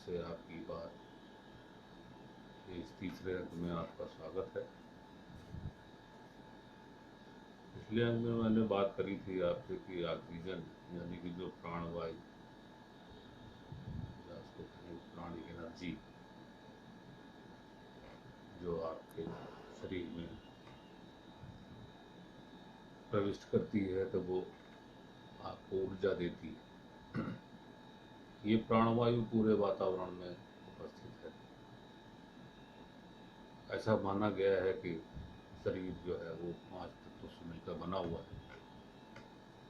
से आपकी बात इस तीसरे अंक में आपका स्वागत है। पिछले अंक में मैंने बात करी थी आपसे कि ऑक्सीजन यानी कि जो प्राणवायु या उसको कहें प्राणिक एनर्जी जो आपके शरीर में प्रविष्ट करती है तो वो आपको ऊर्जा देती है। ये प्राणवायु पूरे वातावरण में उपस्थित है। ऐसा माना गया है कि शरीर जो है वो 5 तत्वों से मिलकर बना हुआ है।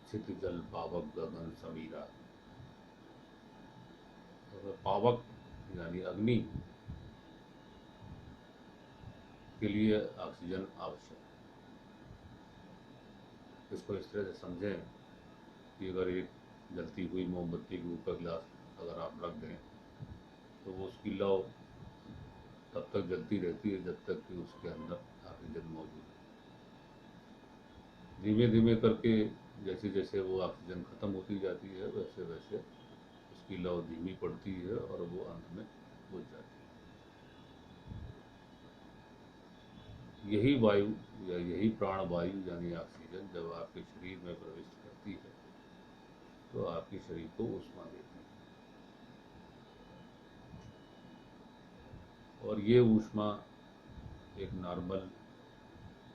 क्षिति, जल, पावक, गगन, समीरा। तो पावक यानी अग्नि के लिए ऑक्सीजन आवश्यक है। इसको इस तरह से समझें कि अगर एक जलती हुई मोमबत्ती के ऊपर गिलास अगर आप रख दें तो वो उसकी लौ तब तक जलती रहती है जब तक कि उसके अंदर ऑक्सीजन मौजूद है। धीमे धीमे करके जैसे जैसे वो ऑक्सीजन खत्म होती जाती है वैसे वैसे उसकी लौ धीमी पड़ती है और वो अंत में बुझ जाती है। यही वायु या यही प्राणवायु यानी ऑक्सीजन जब आपके शरीर में प्रविष्ट करती है तो आपके शरीर को ऊष्मा देती है। और ये ऊष्मा एक नॉर्मल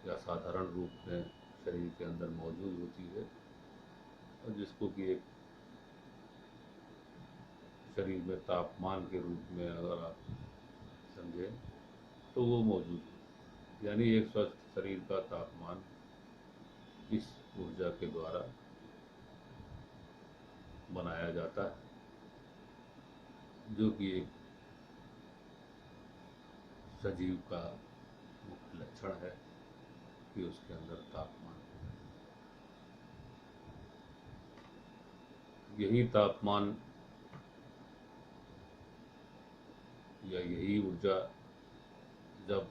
या साधारण रूप में शरीर के अंदर मौजूद होती है और जिसको कि एक शरीर में तापमान के रूप में अगर आप समझें तो वो मौजूद है। यानी एक स्वस्थ शरीर का तापमान इस ऊर्जा के द्वारा बनाया जाता है, जो कि एक सजीव का मुख्य लक्षण है कि उसके अंदर तापमान। यही तापमान या यही ऊर्जा जब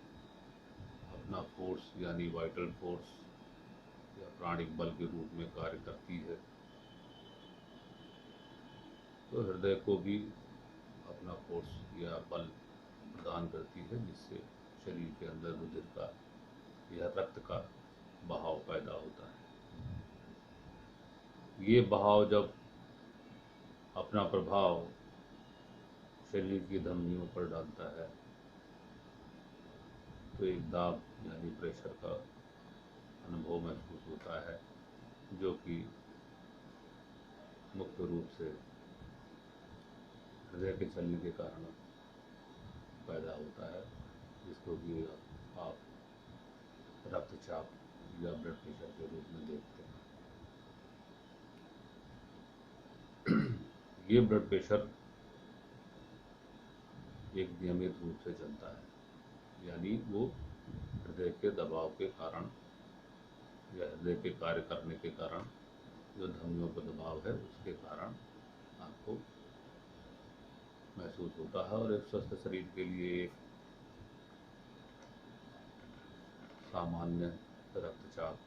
अपना फोर्स यानी वाइटल फोर्स या प्राणिक बल के रूप में कार्य करती है तो हृदय को भी अपना फोर्स या बल प्रदान करती है, जिससे शरीर के अंदर रुधिर का या रक्त का बहाव पैदा होता है। ये बहाव जब अपना प्रभाव शरीर की धमनियों पर डालता है तो एक दाब यानी प्रेशर का अनुभव महसूस होता है, जो कि मुख्य रूप से हृदय के चलने के कारण पैदा होता है, जिसको कि आप रक्तचाप या ब्लड प्रेशर के रूप में देखते हैं। ये ब्लड प्रेशर एक नियमित रूप से चलता है, यानी वो हृदय के दबाव के कारण या हृदय के कार्य करने के कारण जो धमनियों पर दबाव है उसके कारण आपको महसूस होता है। और एक स्वस्थ शरीर के लिए एक सामान्य रक्तचाप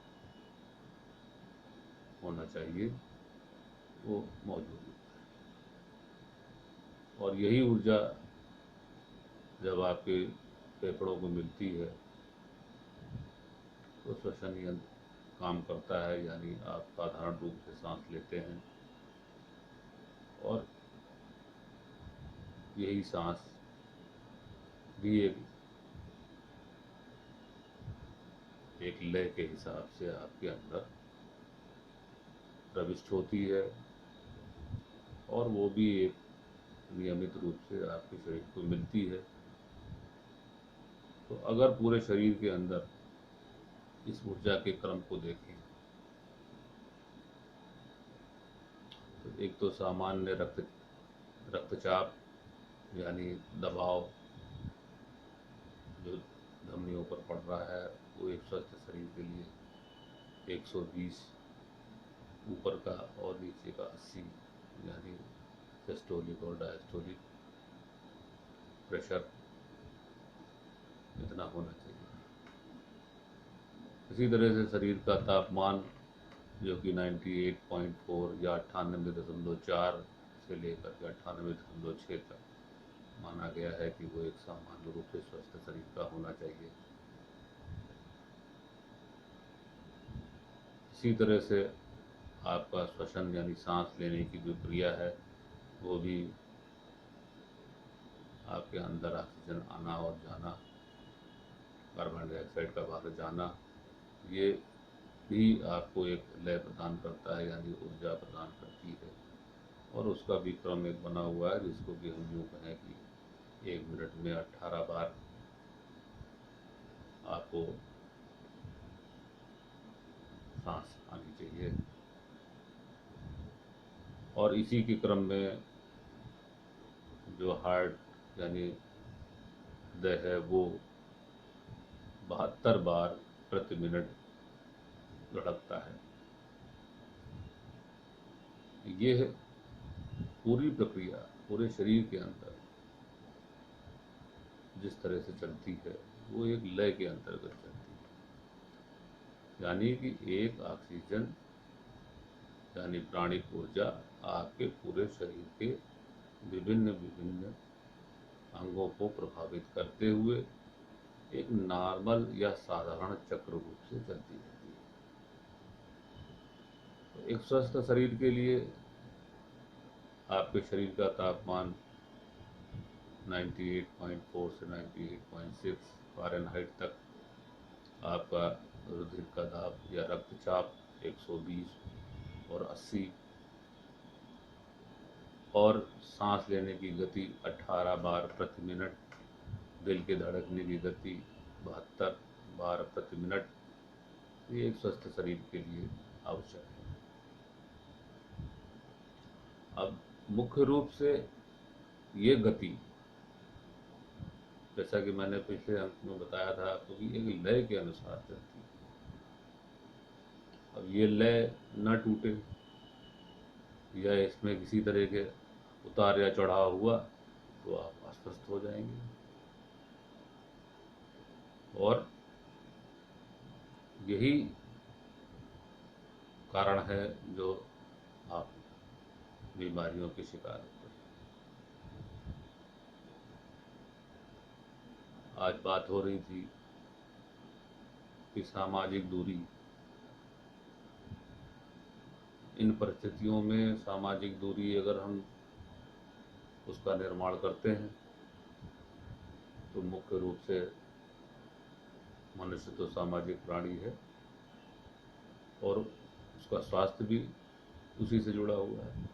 होना चाहिए, वो मौजूद है। और यही ऊर्जा जब आपके फेफड़ों को मिलती है तो श्वसन यंत्र काम करता है, यानी आप साधारण रूप से सांस लेते हैं और यही सांस भी एक लय के हिसाब से आपके अंदर प्रविष्ट होती है और वो भी एक नियमित रूप से आपके शरीर को मिलती है। तो अगर पूरे शरीर के अंदर इस ऊर्जा के क्रम को देखें तो एक तो सामान्य रक्तचाप यानी दबाव जो धमनियों पर पड़ रहा है वो एक स्वस्थ शरीर के लिए 120 ऊपर का और नीचे का 80 यानी सिस्टोलिक और डायस्टोलिक प्रेशर इतना होना चाहिए। इसी तरह से शरीर का तापमान जो कि 98.4 या 98.4 से लेकर के 98.6 तक माना गया है कि वो एक सामान्य रूप से स्वस्थ शरीर का होना चाहिए। इसी तरह से आपका श्वसन यानी सांस लेने की जो क्रिया है वो भी, आपके अंदर ऑक्सीजन आना और जाना, कार्बन डाइऑक्साइड का बाहर जाना, ये भी आपको एक लय प्रदान करता है यानी ऊर्जा प्रदान करती है। और उसका भी क्रम एक बना हुआ है जिसको कि हम यूँ कहें कि 1 मिनट में 18 बार आपको सांस आनी चाहिए। और इसी के क्रम में जो हार्ट यानी हृदय है वो 72 बार प्रति मिनट धड़कता है। ये पूरी प्रक्रिया पूरे शरीर के अंदर जिस तरह से चलती है वो एक लय के अंतर्गत चलती है, यानी कि एक ऑक्सीजन यानी प्राणिक ऊर्जा आपके पूरे शरीर के विभिन्न विभिन्न अंगों को प्रभावित करते हुए एक नॉर्मल या साधारण चक्र रूप से चलती रहती है। तो एक स्वस्थ शरीर के लिए आपके शरीर का तापमान 98.4 से 98.6 फ़ारेनहाइट तक, आपका रुधिर का दाब या रक्तचाप 120 और 80, और सांस लेने की गति 18 बार प्रति मिनट, दिल के धड़कने की गति 72 बार प्रति मिनट, ये एक स्वस्थ शरीर के लिए आवश्यक है। अब मुख्य रूप से ये गति, जैसा कि मैंने पिछले अंक में बताया था आपको, कि एक लय के अनुसार चलती है। अब ये लय न टूटे या इसमें किसी तरह के उतार या चढ़ाव हुआ तो आप अस्वस्थ हो जाएंगे और यही कारण है जो आप बीमारियों के शिकार होते हैं। आज बात हो रही थी कि सामाजिक दूरी, इन परिस्थितियों में सामाजिक दूरी अगर हम उसका निर्माण करते हैं तो मुख्य रूप से मनुष्य तो सामाजिक प्राणी है और उसका स्वास्थ्य भी उसी से जुड़ा हुआ है।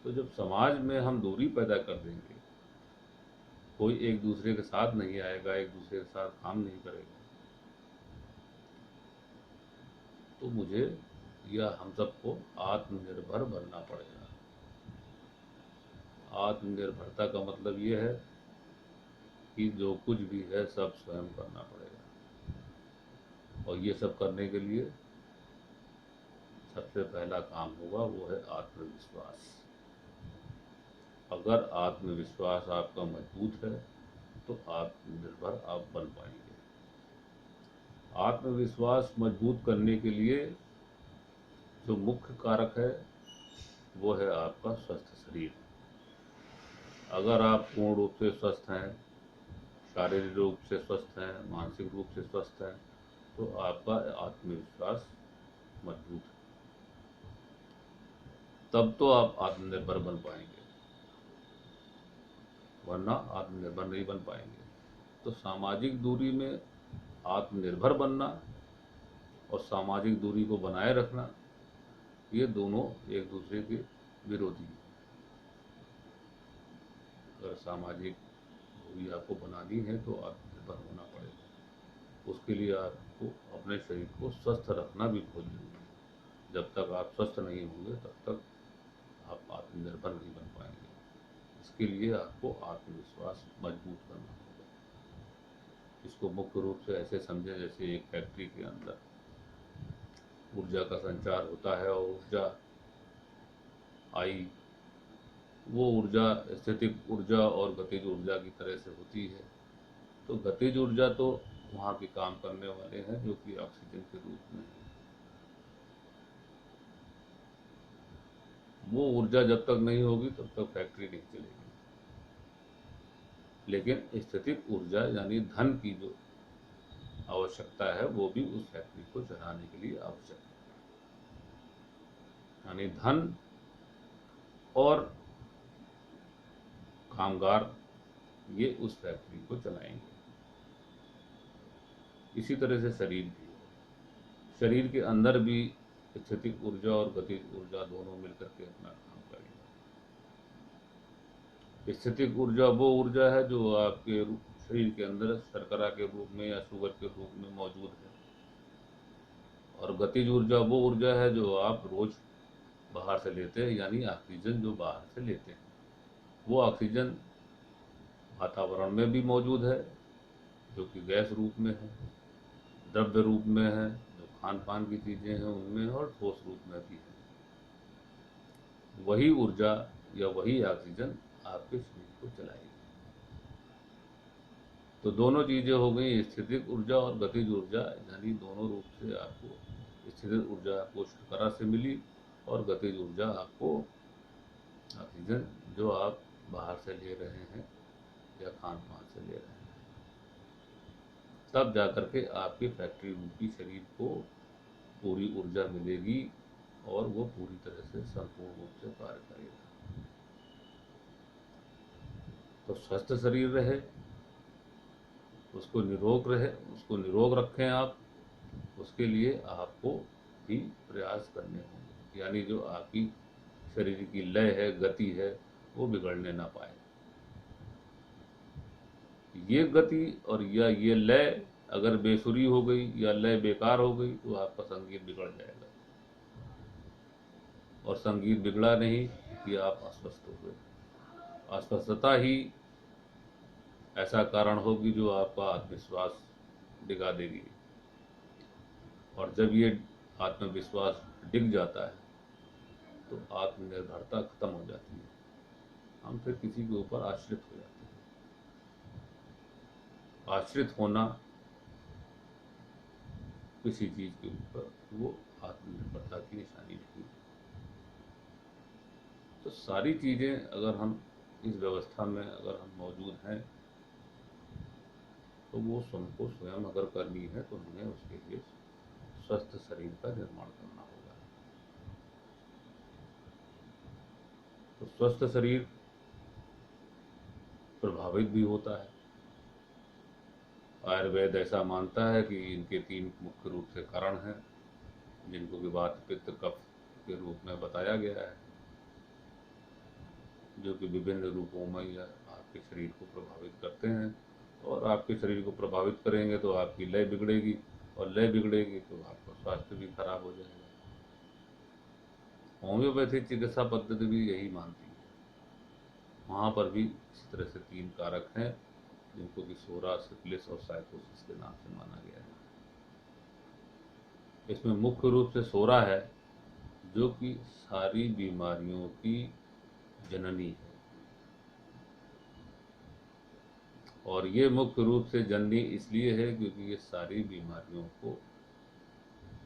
तो जब समाज में हम दूरी पैदा कर देंगे, कोई एक दूसरे के साथ नहीं आएगा, एक दूसरे के साथ काम नहीं करेगा, तो मुझे या हम सबको आत्मनिर्भर बनना पड़ेगा। आत्मनिर्भरता का मतलब ये है कि जो कुछ भी है सब स्वयं करना पड़ेगा, और ये सब करने के लिए सबसे पहला काम होगा वो है आत्मविश्वास। अगर आत्मविश्वास आपका मजबूत है तो आत्मनिर्भर आप बन पाएंगे। आत्मविश्वास मजबूत करने के लिए जो मुख्य कारक है वो है आपका स्वस्थ शरीर। अगर आप पूर्ण रूप से स्वस्थ हैं, शारीरिक रूप से स्वस्थ हैं, मानसिक रूप से स्वस्थ हैं, तो आपका आत्मविश्वास मजबूत है, तब तो आप आत्मनिर्भर बन पाएंगे, वरना आत्मनिर्भर नहीं बन पाएंगे। तो सामाजिक दूरी में आत्मनिर्भर बनना और सामाजिक दूरी को बनाए रखना, ये दोनों एक दूसरे के विरोधी हैं। अगर सामाजिक दूरी आपको बनानी है तो आत्मनिर्भर होना पड़ेगा। उसके लिए आपको अपने शरीर को स्वस्थ रखना भी बहुत जरूरी है। जब तक आप स्वस्थ नहीं होंगे तब तक आप आत्मनिर्भर नहीं बन पाएंगे। इसके लिए आपको आत्मविश्वास मजबूत करना होगा। इसको मुख्य रूप से ऐसे समझें जैसे एक फैक्ट्री के अंदर ऊर्जा का संचार होता है और ऊर्जा आई, वो ऊर्जा स्थितिक ऊर्जा और गतिज ऊर्जा की तरह से होती है। तो गतिज ऊर्जा तो वहाँ के काम करने वाले हैं जो कि ऑक्सीजन के रूप में है। वो ऊर्जा जब तक नहीं होगी तब तक फैक्ट्री नहीं चलेगी। लेकिन स्थितिक ऊर्जा यानी धन की जो आवश्यकता है वो भी उस फैक्ट्री को चलाने के लिए आवश्यक है। यानी धन और कामगार ये उस फैक्ट्री को चलाएंगे। इसी तरह से शरीर भी, शरीर के अंदर भी स्थितिक ऊर्जा और गतिज ऊर्जा दोनों मिलकर के अपना काम करेंगे। स्थितिक ऊर्जा वो ऊर्जा है जो आपके शरीर के अंदर शर्करा के रूप में या शुगर के रूप में मौजूद है, और गतिज ऊर्जा वो ऊर्जा है जो आप रोज बाहर से लेते हैं, यानी ऑक्सीजन जो बाहर से लेते हैं। वो ऑक्सीजन वातावरण में भी मौजूद है जो कि गैस रूप में है, द्रव्य रूप में है जो खान पान की चीज़ें हैं उनमें, और ठोस रूप में भी है। वही ऊर्जा या वही ऑक्सीजन आपके शरीर को चलाएगी। तो दोनों चीज़ें हो गई, स्थितिक ऊर्जा और गतिज ऊर्जा, यानी दोनों रूप से आपको स्थितिक ऊर्जा आपको शर्करा से मिली और गतिज ऊर्जा आपको ऑक्सीजन जो आप बाहर से ले रहे हैं या खान पान से ले रहे हैं। तब जाकर के आपके फैक्ट्री रूपी शरीर को पूरी ऊर्जा मिलेगी और वो पूरी तरह से संपूर्ण रूप से कार्य करेगा। तो स्वस्थ शरीर रहे, उसको निरोग रखें आप, उसके लिए आपको भी प्रयास करने होंगे। यानी जो आपकी शरीर की लय है, गति है, वो बिगड़ने ना पाए। ये गति और या ये लय अगर बेसुरी हो गई या लय बेकार हो गई तो आपका संगीत बिगड़ जाएगा, और संगीत बिगड़ा नहीं कि आप अस्वस्थ हो गए। अस्वस्थता ही ऐसा कारण होगी जो आपका आत्मविश्वास डिगा देगी, और जब ये आत्मविश्वास डिग जाता है तो आत्मनिर्भरता खत्म हो जाती है। हम फिर किसी के ऊपर आश्रित हो जाते हैं। आश्रित होना किसी चीज के ऊपर, वो आत्मनिर्भरता की निशानी नहीं। तो सारी चीजें अगर हम इस व्यवस्था में अगर हम मौजूद हैं तो वो हमको स्वयं अगर करनी है तो हमें उसके लिए स्वस्थ शरीर का निर्माण करना होगा। तो स्वस्थ शरीर प्रभावित भी होता है। आयुर्वेद ऐसा मानता है कि इनके 3 मुख्य रूप से कारण हैं, जिनको कि वात पित्त कफ के रूप में बताया गया है, जो कि विभिन्न रूपों में या आपके शरीर को प्रभावित करते हैं। और आपके शरीर को प्रभावित करेंगे तो आपकी लय बिगड़ेगी, और लय बिगड़ेगी तो आपका स्वास्थ्य भी खराब हो जाएगा। होम्योपैथिक चिकित्सा पद्धति भी यही मानती है। वहाँ पर भी इसी तरह से 3 कारक हैं, जिनको कि सोरा, सिफिलिस और साइकोसिस के नाम से माना गया है। इसमें मुख्य रूप से सोरा है, जो कि सारी बीमारियों की जननी है, और ये मुख्य रूप से जननी इसलिए है क्योंकि ये सारी बीमारियों को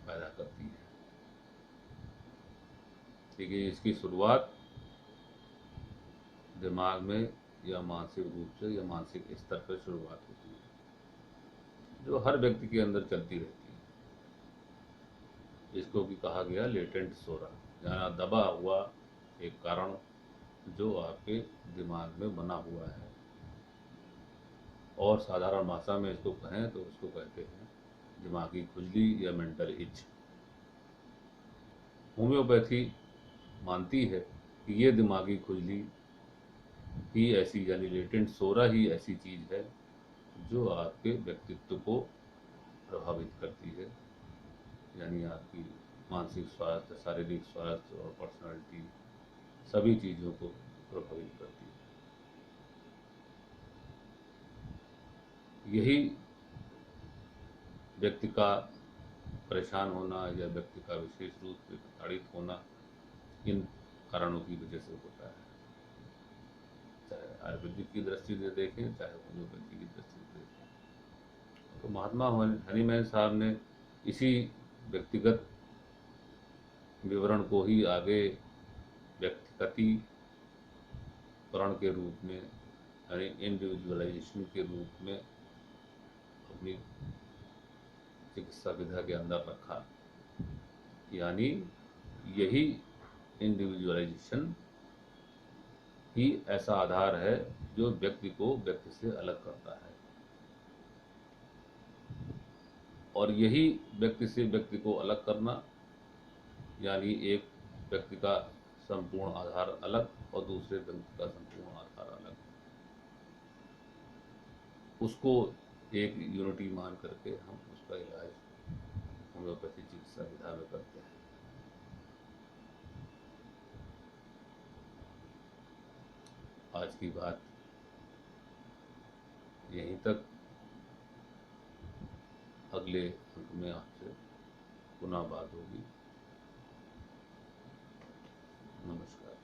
पैदा करती है। ठीक है, इसकी शुरुआत दिमाग में या मानसिक रूप से या मानसिक स्तर पर शुरुआत होती है, जो हर व्यक्ति के अंदर चलती रहती है। इसको भी कहा गया लेटेंट सोरा, यानी दबा हुआ एक कारण जो आपके दिमाग में बना हुआ है, और साधारण भाषा में इसको कहें तो उसको कहते हैं दिमागी खुजली या मेंटल इच। होम्योपैथी मानती है कि ये दिमागी खुजली ही ऐसी, यानी लेटेंट सोरा ही ऐसी चीज़ है जो आपके व्यक्तित्व को प्रभावित करती है, यानी आपकी मानसिक स्वास्थ्य, शारीरिक स्वास्थ्य और पर्सनालिटी, सभी चीज़ों को प्रभावित करती है। यही व्यक्ति का परेशान होना या व्यक्ति का विशेष रूप से प्रताड़ित होना इन कारणों की वजह से होता है। चाहे आयुर्वेदिक की दृष्टि से देखें, चाहे होम्योपैथी की दृष्टि से देखें। तो महात्मा हनीमैन साहब ने इसी व्यक्तिगत विवरण को ही आगे व्यक्तिगतीकरण के रूप में यानी इंडिविजुअलाइजेशन के रूप में अपनी चिकित्सा विधा के अंदर रखा। यानी यही इंडिविजुअलाइजेशन ही ऐसा आधार है जो व्यक्ति को व्यक्ति से अलग करता है, और यही व्यक्ति से व्यक्ति को अलग करना यानी एक व्यक्ति का संपूर्ण आधार अलग और दूसरे व्यक्ति का संपूर्ण आधार अलग, उसको एक यूनिटी मान करके हम उसका इलाज होम्योपैथी चिकित्सा विधा में करते हैं। आज की बात यहीं तक। अगले अंक में आपसे पुनः बात होगी। नमस्कार।